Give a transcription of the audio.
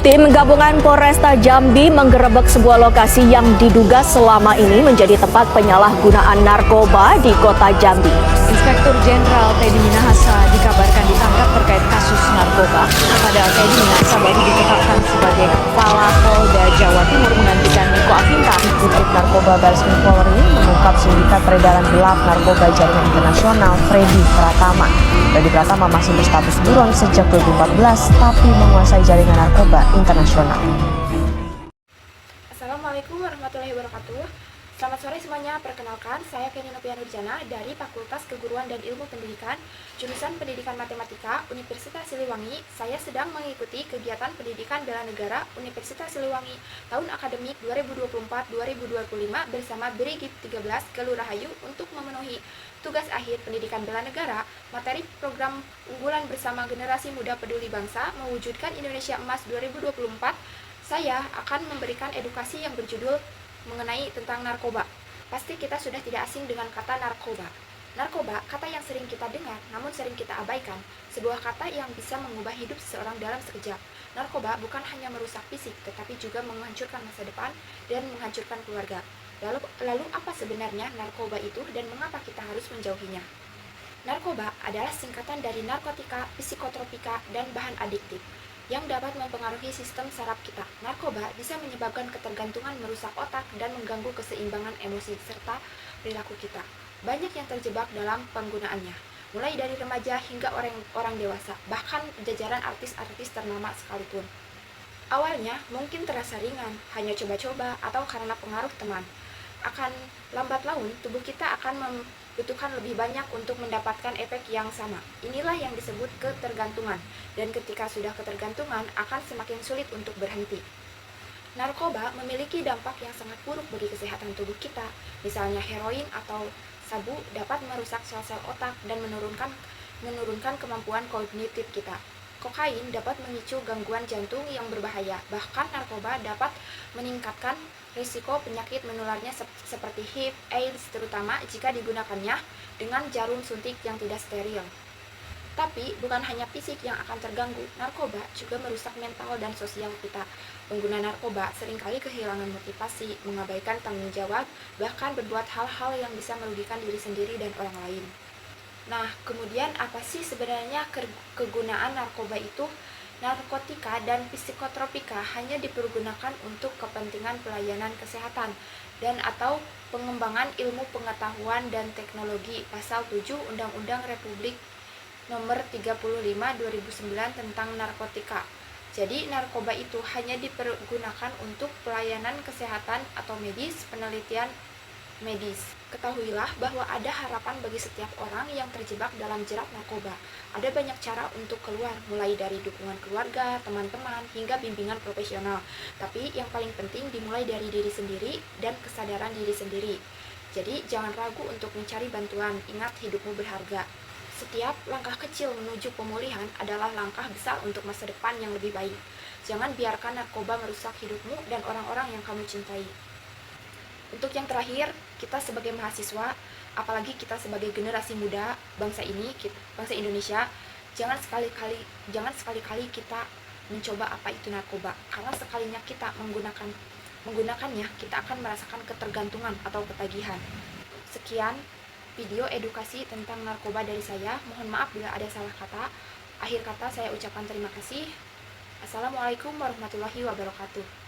Tim gabungan Polresta Jambi menggerebek sebuah lokasi yang diduga selama ini menjadi tempat penyalahgunaan narkoba di kota Jambi. Inspektur Jenderal Teddy Minahasa dikabarkan ditangkap terkait kasus narkoba. Padahal Teddy Minahasa baru ditetapkan sebagai Kepala Polda Jawa Timur menggantikan Niko Afinta. Dirut Narkoba Bareskrim Polri mengungkap sindikat peredaran gelap narkoba jaringan internasional Freddy Pratama. Freddy Pratama masih berstatus buron sejak 2014, tapi menguasai jaringan narkoba internasional. Assalamualaikum warahmatullahi wabarakatuh. Selamat sore semuanya, perkenalkan saya Kenny Nopian Nurjana dari Fakultas Keguruan dan Ilmu Pendidikan, Jurusan Pendidikan Matematika, Universitas Siliwangi. Saya sedang mengikuti kegiatan pendidikan bela negara Universitas Siliwangi tahun akademik 2024-2025 bersama Brigif 13 Galurahayu untuk memenuhi tugas akhir pendidikan bela negara, materi program unggulan bersama generasi muda peduli bangsa mewujudkan Indonesia Emas 2024. Saya akan memberikan edukasi yang berjudul mengenai tentang narkoba. Pasti kita sudah tidak asing dengan kata narkoba. Narkoba, kata yang sering kita dengar namun sering kita abaikan. Sebuah kata yang bisa mengubah hidup seseorang dalam sekejap. Narkoba bukan hanya merusak fisik, tetapi juga menghancurkan masa depan dan menghancurkan keluarga. Lalu apa sebenarnya narkoba itu dan mengapa kita harus menjauhinya? Narkoba adalah singkatan dari narkotika, psikotropika, dan bahan adiktif yang dapat mempengaruhi sistem saraf kita. Narkoba bisa menyebabkan ketergantungan, merusak otak, dan mengganggu keseimbangan emosi serta perilaku kita. Banyak yang terjebak dalam penggunaannya, mulai dari remaja hingga orang dewasa, bahkan jajaran artis-artis ternama sekalipun. Awalnya mungkin terasa ringan, hanya coba-coba atau karena pengaruh teman. Akan lambat laun, tubuh kita akan membutuhkan lebih banyak untuk mendapatkan efek yang sama. Inilah yang disebut ketergantungan, dan ketika sudah ketergantungan akan semakin sulit untuk berhenti. Narkoba memiliki dampak yang sangat buruk bagi kesehatan tubuh kita. Misalnya heroin atau sabu dapat merusak sel-sel otak dan menurunkan kemampuan kognitif kita. Kokain dapat memicu gangguan jantung yang berbahaya. Bahkan narkoba dapat meningkatkan risiko penyakit menularnya seperti HIV, AIDS, terutama jika digunakannya dengan jarum suntik yang tidak steril. Tapi bukan hanya fisik yang akan terganggu, narkoba juga merusak mental dan sosial kita. Pengguna narkoba seringkali kehilangan motivasi, mengabaikan tanggung jawab, bahkan berbuat hal-hal yang bisa merugikan diri sendiri dan orang lain. Nah, kemudian apa sih sebenarnya kegunaan narkoba itu? Narkotika dan psikotropika hanya dipergunakan untuk kepentingan pelayanan kesehatan dan atau pengembangan ilmu pengetahuan dan teknologi. Pasal 7 Undang-Undang Republik Nomor 35 2009 tentang narkotika. Jadi narkoba itu hanya dipergunakan untuk pelayanan kesehatan atau medis, penelitian medis. Ketahuilah bahwa ada harapan bagi setiap orang yang terjebak dalam jerat narkoba. Ada banyak cara untuk keluar, mulai dari dukungan keluarga, teman-teman, hingga bimbingan profesional. Tapi yang paling penting dimulai dari diri sendiri dan kesadaran diri sendiri. Jadi jangan ragu untuk mencari bantuan. Ingat, hidupmu berharga. Setiap langkah kecil menuju pemulihan adalah langkah besar untuk masa depan yang lebih baik. Jangan biarkan narkoba merusak hidupmu dan orang-orang yang kamu cintai. Untuk yang terakhir, kita sebagai mahasiswa, apalagi kita sebagai generasi muda bangsa ini, bangsa Indonesia, jangan sekali-kali kita mencoba apa itu narkoba. Karena sekalinya kita menggunakannya, kita akan merasakan ketergantungan atau ketagihan. Sekian video edukasi tentang narkoba dari saya. Mohon maaf bila ada salah kata. Akhir kata saya ucapkan terima kasih. Assalamualaikum warahmatullahi wabarakatuh.